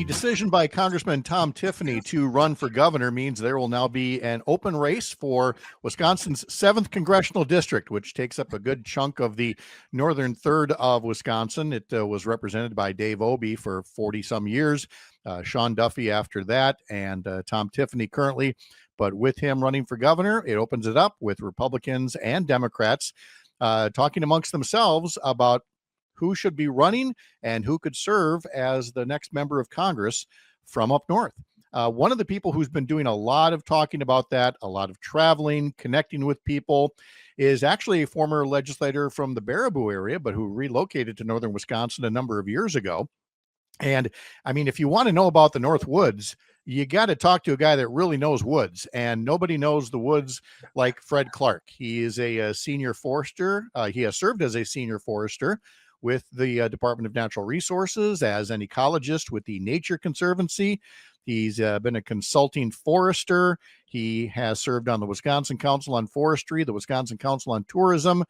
The decision by Congressman Tom Tiffany to run for governor means there will now be an open race for Wisconsin's 7th Congressional District, which takes up a good chunk of the northern third of Wisconsin. It was represented by Dave Obey for 40-some years, Sean Duffy after that, and Tom Tiffany currently. But with him running for governor, it opens it up with Republicans and Democrats talking amongst themselves about who should be running and who could serve as the next member of Congress from up north. One of the people who's been doing a lot of talking about that, a lot of traveling, connecting with people, is actually a former legislator from the Baraboo area, but who relocated to northern Wisconsin a number of years ago. And I mean, if you want to know about the North Woods, you got to talk to a guy that really knows woods, and nobody knows the woods like Fred Clark. He is a senior forester. He has served as a senior forester with the Department of Natural Resources, as an ecologist with the Nature Conservancy. He's been a consulting forester. He has served on the Wisconsin Council on Forestry, the Wisconsin Council on Tourism,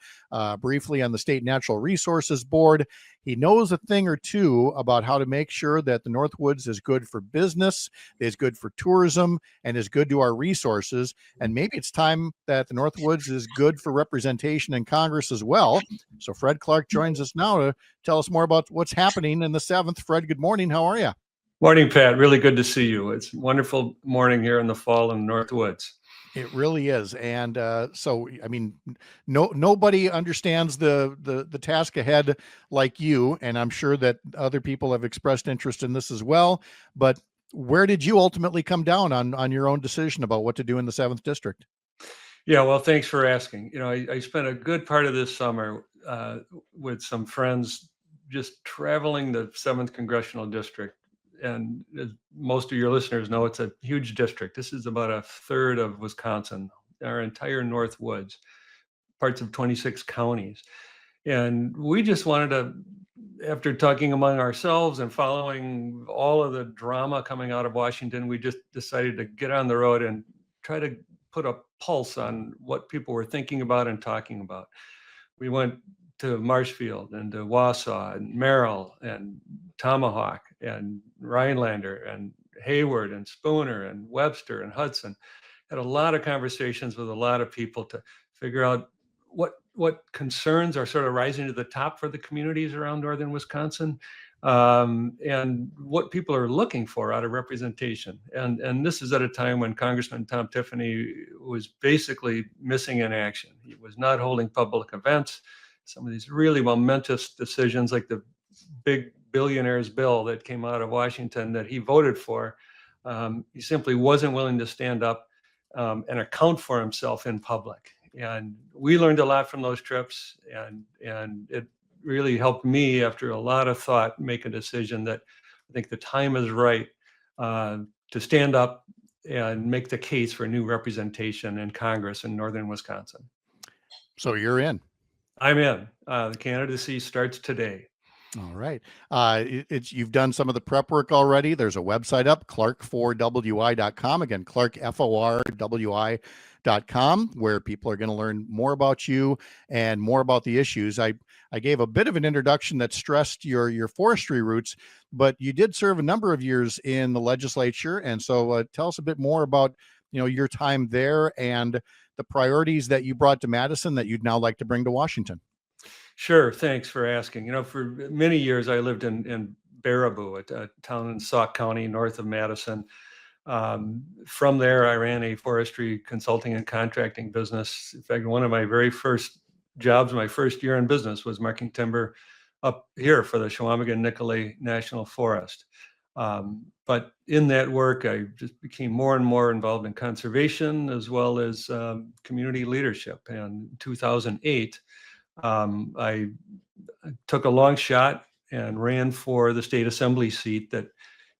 briefly on the State Natural Resources Board. He knows a thing or two about how to make sure that the Northwoods is good for business, is good for tourism, and is good to our resources. And maybe it's time that the Northwoods is good for representation in Congress as well. So Fred Clark joins us now to tell us more about what's happening in the 7th. Fred, good morning. How are you? Morning, Pat. Really good to see you. It's a wonderful morning here in the fall in the Northwoods. It really is. And so, I mean, nobody understands the task ahead like you, and I'm sure that other people have expressed interest in this as well. But where did you ultimately come down on your own decision about what to do in the 7th District? Yeah, well, thanks for asking. You know, I spent a good part of this summer with some friends just traveling the 7th Congressional District. And as most of your listeners know, it's a huge district. This is about a third of Wisconsin, our entire Northwoods, parts of 26 counties. And we just wanted to, after talking among ourselves and following all of the drama coming out of Washington, we just decided to get on the road and try to put a pulse on what people were thinking about and talking about. We went to Marshfield and to Wausau and Merrill and Tomahawk and Rhinelander and Hayward and Spooner and Webster and Hudson. Had a lot of conversations with a lot of people to figure out what concerns are sort of rising to the top for the communities around northern Wisconsin, and what people are looking for out of representation. And this is at a time when Congressman Tom Tiffany was basically missing in action. He was not holding public events. Some of these really momentous decisions, like the big billionaires bill that came out of Washington that he voted for, he simply wasn't willing to stand up and account for himself in public. And we learned a lot from those trips, and it really helped me, after a lot of thought, make a decision that I think the time is right to stand up and make the case for new representation in Congress in northern Wisconsin. So you're in. I'm in. The candidacy starts today. All right. You've done some of the prep work already. There's a website up, clark4wi.com. Again, clark4wi.com, where people are going to learn more about you and more about the issues. I gave a bit of an introduction that stressed your forestry roots, but you did serve a number of years in the legislature. And so tell us a bit more about, your time there and the priorities that you brought to Madison that you'd now like to bring to Washington. Sure. Thanks for asking. For many years, I lived in Baraboo, a town in Sauk County, north of Madison. From there, I ran a forestry consulting and contracting business. In fact, one of my very first jobs, my first year in business, was marking timber up here for the Chequamegon-Nicolet National Forest. But in that work, I just became more and more involved in conservation as well as community leadership. And in 2008, I took a long shot and ran for the state assembly seat that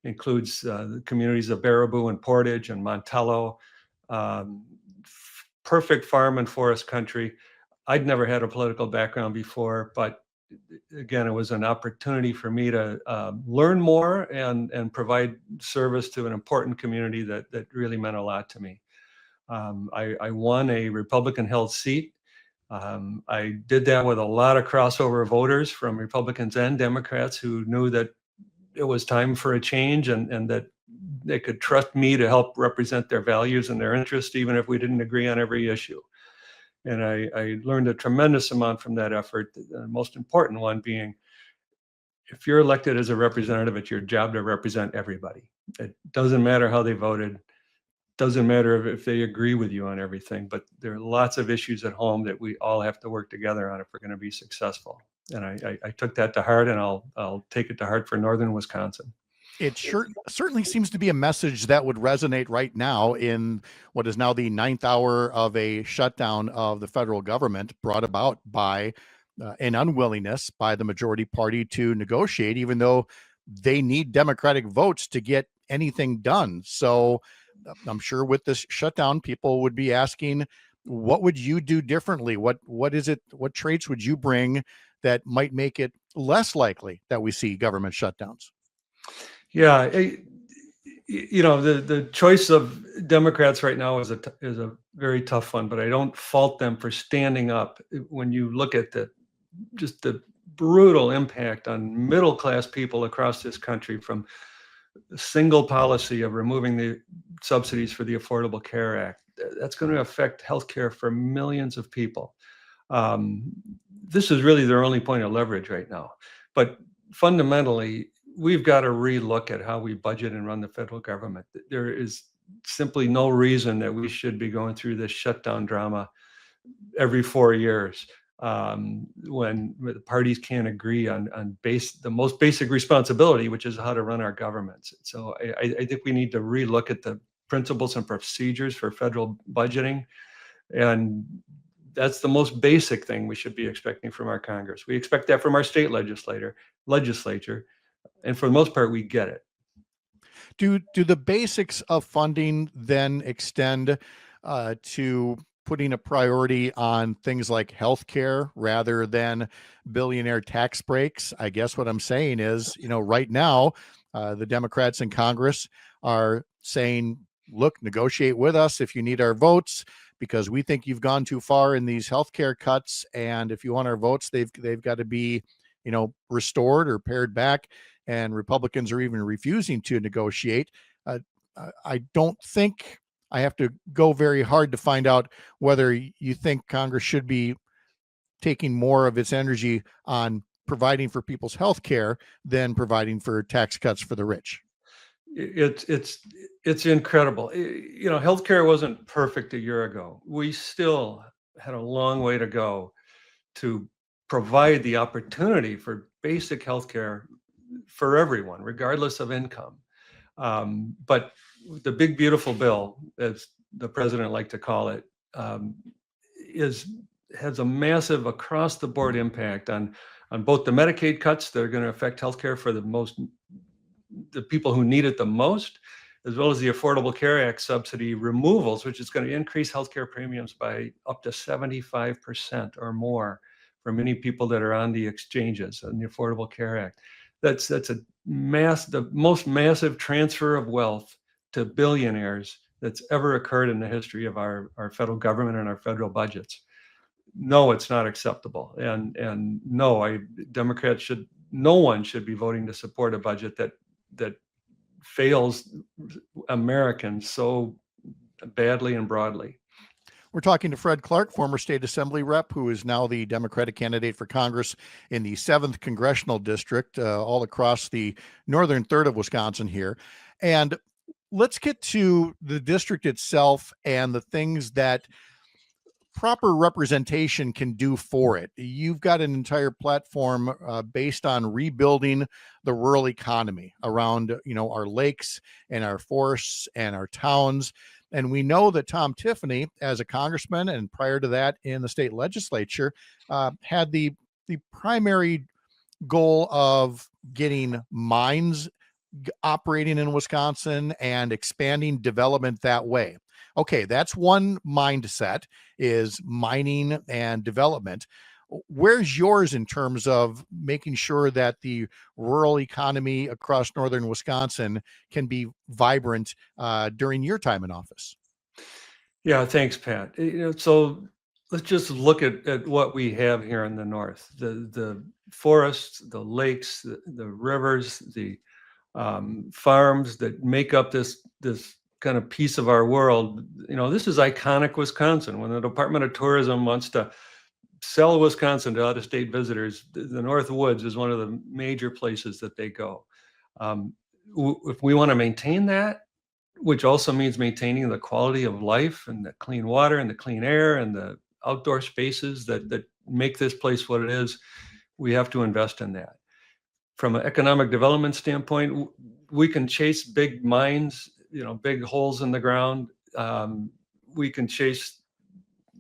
includes the communities of Baraboo and Portage and Montello, perfect farm and forest country. I'd never had a political background before, but again, it was an opportunity for me to learn more and provide service to an important community that really meant a lot to me. I won a Republican-held seat. I did that with a lot of crossover voters from Republicans and Democrats who knew that it was time for a change, and that they could trust me to help represent their values and their interests, even if we didn't agree on every issue. And I learned a tremendous amount from that effort. The most important one being, if you're elected as a representative, it's your job to represent everybody. It doesn't matter how they voted. Doesn't matter if they agree with you on everything, but there are lots of issues at home that we all have to work together on if we're going to be successful. And I took that to heart, and I'll take it to heart for Northern Wisconsin. It certainly seems to be a message that would resonate right now in what is now the ninth hour of a shutdown of the federal government, brought about by an unwillingness by the majority party to negotiate, even though they need Democratic votes to get anything done. So I'm sure with this shutdown, people would be asking, what would you do differently? What traits would you bring that might make it less likely that we see government shutdowns? Yeah, the choice of Democrats right now is a very tough one, but I don't fault them for standing up. When you look at just the brutal impact on middle class people across this country from the single policy of removing the subsidies for the Affordable Care Act, that's going to affect healthcare for millions of people. This is really their only point of leverage right now. But fundamentally, we've got to relook at how we budget and run the federal government. There is simply no reason that we should be going through this shutdown drama every 4 years, when the parties can't agree on the most basic responsibility, which is how to run our governments. So I think we need to relook at the principles and procedures for federal budgeting, and that's the most basic thing we should be expecting from our Congress. We expect that from our state legislature, and for the most part, we get it. Do the basics of funding then extend to putting a priority on things like healthcare rather than billionaire tax breaks? I guess what I'm saying is, right now, the Democrats in Congress are saying, look, negotiate with us if you need our votes, because we think you've gone too far in these healthcare cuts. And if you want our votes, they've got to be, restored or pared back. And Republicans are even refusing to negotiate. I don't think I have to go very hard to find out whether you think Congress should be taking more of its energy on providing for people's health care than providing for tax cuts for the rich. It's incredible. Healthcare wasn't perfect a year ago. We still had a long way to go to provide the opportunity for basic healthcare for everyone, regardless of income. But the big beautiful bill, as the president liked to call it, has a massive across the board impact on both the Medicaid cuts that are going to affect healthcare for the people who need it the most, as well as the Affordable Care Act subsidy removals, which is going to increase healthcare premiums by up to 75% or more for many people that are on the exchanges and the Affordable Care Act. That's the most massive transfer of wealth to billionaires that's ever occurred in the history of our federal government and our federal budgets. No, it's not acceptable. And no, no one should be voting to support a budget that fails Americans so badly and broadly. We're talking to Fred Clark, former state assembly rep, who is now the Democratic candidate for Congress in the 7th Congressional District, all across the northern third of Wisconsin here. And let's get to the district itself and the things that proper representation can do for it. You've got an entire platform based on rebuilding the rural economy around, our lakes and our forests and our towns. And we know that Tom Tiffany, as a congressman and prior to that in the state legislature, had the primary goal of getting mines operating in Wisconsin and expanding development that way. Okay, that's one mindset, is mining and development. Where's yours in terms of making sure that the rural economy across northern Wisconsin can be vibrant during your time in office? Yeah, thanks, Pat. So let's just look at what we have here in the north: the forests, the lakes, the rivers, the farms that make up this kind of piece of our world. This is iconic Wisconsin. When the Department of Tourism wants to sell Wisconsin to out-of-state visitors, the North Woods is one of the major places that they go. If we want to maintain that, which also means maintaining the quality of life and the clean water and the clean air and the outdoor spaces that make this place what it is, we have to invest in that. From an economic development standpoint, we can chase big mines, big holes in the ground. We can chase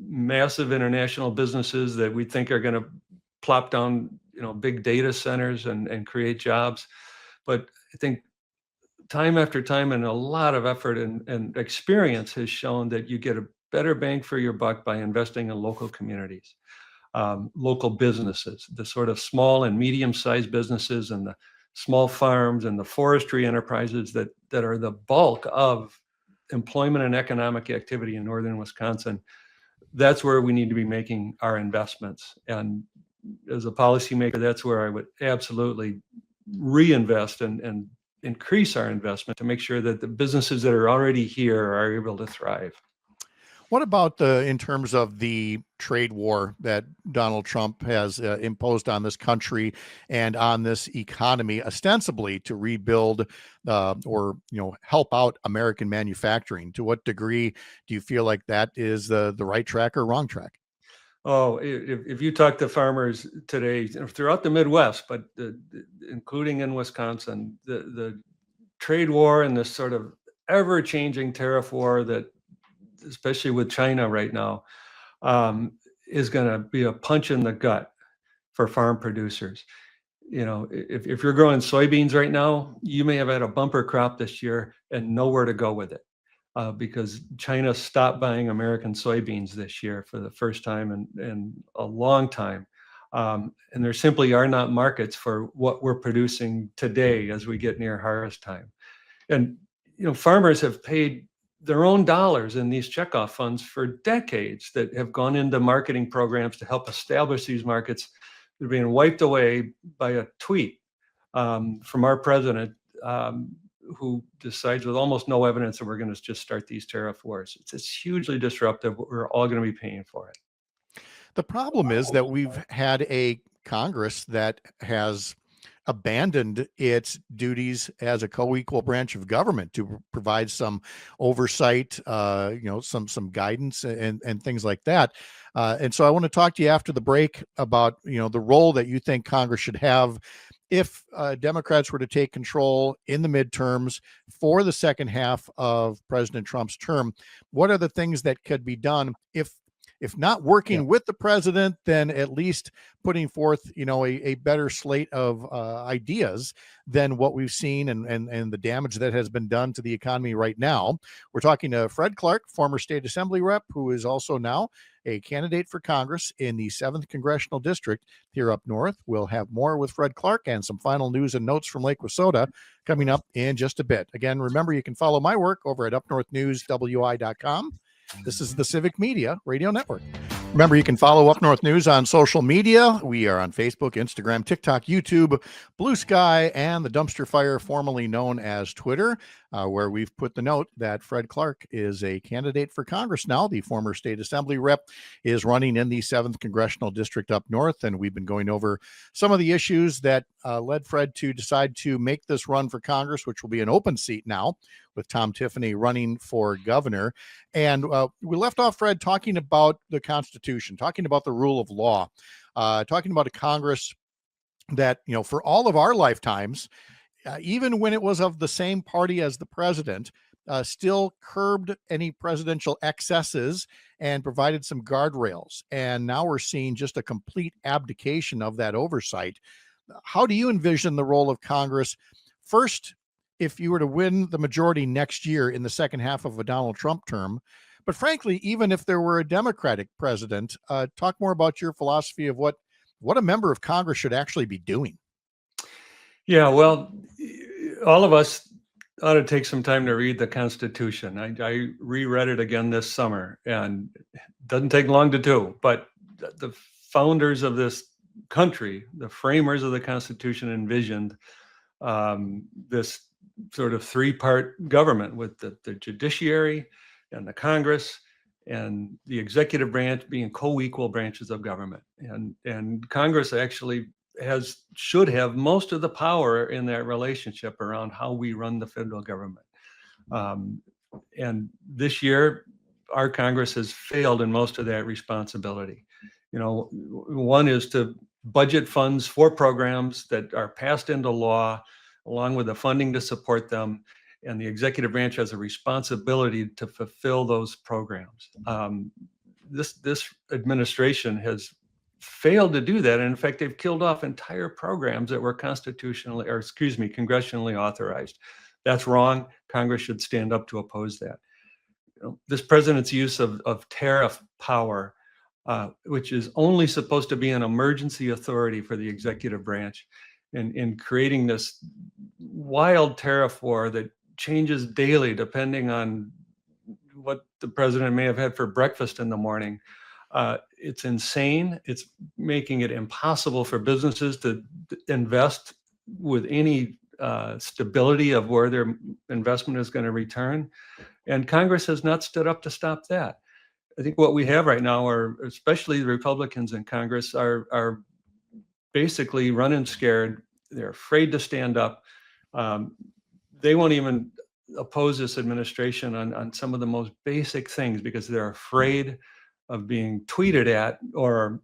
massive international businesses that we think are going to plop down, big data centers and create jobs. But I think time after time and a lot of effort and experience has shown that you get a better bang for your buck by investing in local communities, local businesses, the sort of small and medium-sized businesses and the small farms and the forestry enterprises that are the bulk of employment and economic activity in northern Wisconsin. That's where we need to be making our investments. And as a policymaker, that's where I would absolutely reinvest and increase our investment to make sure that the businesses that are already here are able to thrive. What about in terms of the trade war that Donald Trump has imposed on this country and on this economy, ostensibly to rebuild or help out American manufacturing? To what degree do you feel like that is the right track or wrong track? Oh, if you talk to farmers today throughout the Midwest, but including in Wisconsin, the trade war and this sort of ever-changing tariff war that, especially with China right now, is going to be a punch in the gut for farm producers. If you're growing soybeans right now, you may have had a bumper crop this year and nowhere to go with it. Because China stopped buying American soybeans this year for the first time in a long time. And there simply are not markets for what we're producing today as we get near harvest time. And, farmers have paid their own dollars in these checkoff funds for decades that have gone into marketing programs to help establish these markets. They're being wiped away by a tweet from our president, who decides with almost no evidence that we're going to just start these tariff wars. It's hugely disruptive. We're all going to be paying for it. The problem is that we've had a Congress that has abandoned its duties as a co-equal branch of government to provide some oversight, some guidance and things like that. And so I want to talk to you after the break about, the role that you think Congress should have if Democrats were to take control in the midterms for the second half of President Trump's term. What are the things that could be done if not working with the president, then at least putting forth, a better slate of ideas than what we've seen and the damage that has been done to the economy right now. We're talking to Fred Clark, former state assembly rep, who is also now a candidate for Congress in the 7th Congressional District here up north. We'll have more with Fred Clark and some final news and notes from Lake Wissota coming up in just a bit. Again, remember, you can follow my work over at upnorthnewswi.com. This is the Civic Media Radio Network. Remember, you can follow Up North News on social media. We are on Facebook, Instagram, TikTok, YouTube, Blue Sky, and the Dumpster Fire, formerly known as Twitter, where we've put the note that Fred Clark is a candidate for Congress now. The former state assembly rep is running in the 7th Congressional District up north, and we've been going over some of the issues that led Fred to decide to make this run for Congress, which will be an open seat now with Tom Tiffany running for governor. And we left off, Fred, talking about the Constitution, talking about the rule of law, talking about a Congress that, for all of our lifetimes, even when it was of the same party as the president, still curbed any presidential excesses and provided some guardrails. And now we're seeing just a complete abdication of that oversight. How do you envision the role of Congress? First, if you were to win the majority next year in the second half of a Donald Trump term, but frankly, even if there were a Democratic president, talk more about your philosophy of what a member of Congress should actually be doing. Yeah, well, all of us ought to take some time to read the Constitution. I reread it again this summer, and it doesn't take long to do, but the founders of this country, the framers of the Constitution, envisioned this sort of three-part government with the judiciary and the Congress and the executive branch being co-equal branches of government. And Congress actually should have most of the power in that relationship around how we run the federal government. And this year, our Congress has failed in most of that responsibility. One is to budget funds for programs that are passed into law, along with the funding to support them, and the executive branch has a responsibility to fulfill those programs. This administration has failed to do that, and in fact, they've killed off entire programs that were congressionally authorized. That's wrong. Congress should stand up to oppose that. This president's use of tariff power, which is only supposed to be an emergency authority for the executive branch, in creating this wild tariff war that changes daily depending on what the president may have had for breakfast in the morning. It's insane. It's making it impossible for businesses to invest with any stability of where their investment is going to return. And Congress has not stood up to stop that. I think what we have right now are, especially the Republicans in Congress, are basically running scared. They're afraid to stand up. They won't even oppose this administration on some of the most basic things because they're afraid of being tweeted at or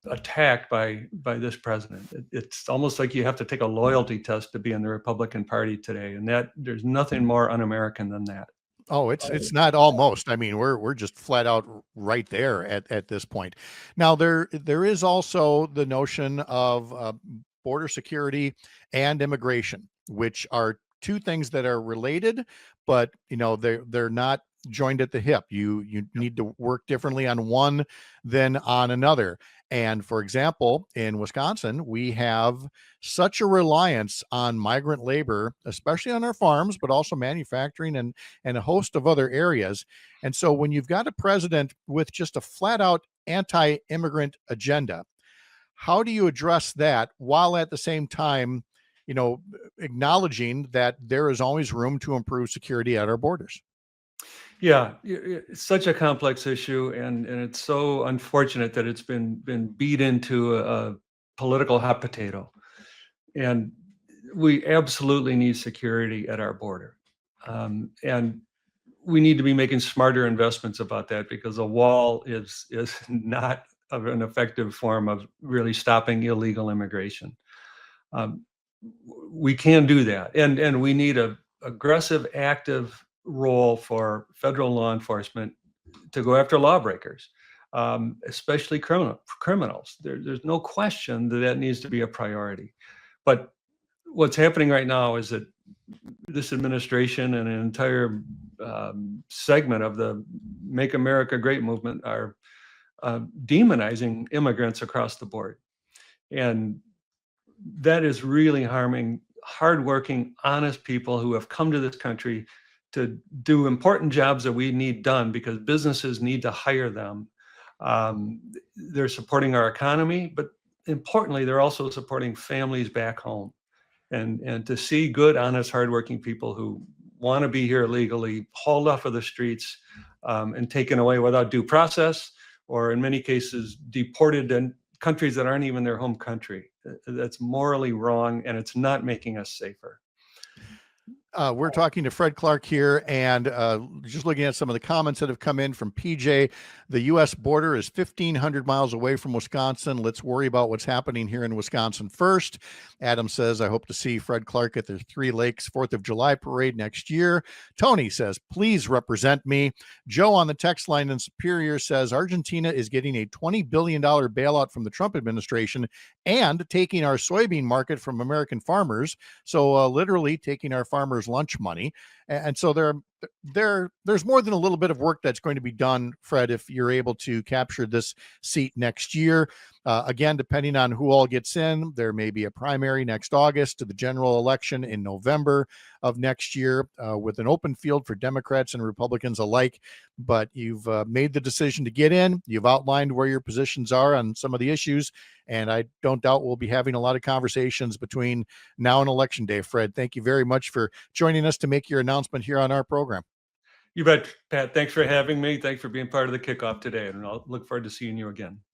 attacked by this president. It's almost like you have to take a loyalty test to be in the Republican Party today, and that there's nothing more un-American than that. Oh, it's not almost. I mean, we're just flat out right there at this point. Now, there is also the notion of border security and immigration, which are two things that are related, but they're not joined at the hip. You need to work differently on one than on another. And for example, in Wisconsin, we have such a reliance on migrant labor, especially on our farms, but also manufacturing and a host of other areas. And so when you've got a president with just a flat out anti-immigrant agenda, how do you address that while at the same time, acknowledging that there is always room to improve security at our borders? Yeah, it's such a complex issue, and it's so unfortunate that it's been beat into a political hot potato. And we absolutely need security at our border, and we need to be making smarter investments about that because a wall is not an effective form of really stopping illegal immigration. We can do that, and we need a aggressive, active role for federal law enforcement to go after lawbreakers, especially criminals. There's no question that needs to be a priority. But what's happening right now is that this administration and an entire segment of the Make America Great movement are demonizing immigrants across the board. And that is really harming hardworking, honest people who have come to this country to do important jobs that we need done because businesses need to hire them. They're supporting our economy, but importantly, they're also supporting families back home. And to see good, honest, hardworking people who want to be here legally hauled off of the streets and taken away without due process, or in many cases deported in countries that aren't even their home country. That's morally wrong, and it's not making us safer. We're talking to Fred Clark here, and just looking at some of the comments that have come in from PJ. The U.S. border is 1,500 miles away from Wisconsin. Let's worry about what's happening here in Wisconsin first. Adam says, I hope to see Fred Clark at the Three Lakes 4th of July parade next year. Tony says, please represent me. Joe on the text line in Superior says, Argentina is getting a $20 billion bailout from the Trump administration and taking our soybean market from American farmers. So literally taking our farmers' lunch money. And so there there's more than a little bit of work that's going to be done, Fred, if you're able to capture this seat next year. Again, depending on who all gets in, there may be a primary next August to the general election in November of next year, with an open field for Democrats and Republicans alike. But you've made the decision to get in. You've outlined where your positions are on some of the issues, and I don't doubt we'll be having a lot of conversations between now and Election Day. Fred, thank you very much for joining us to make your announcement here on our program. You bet, Pat. Thanks for having me. Thanks for being part of the kickoff today, and I'll look forward to seeing you again.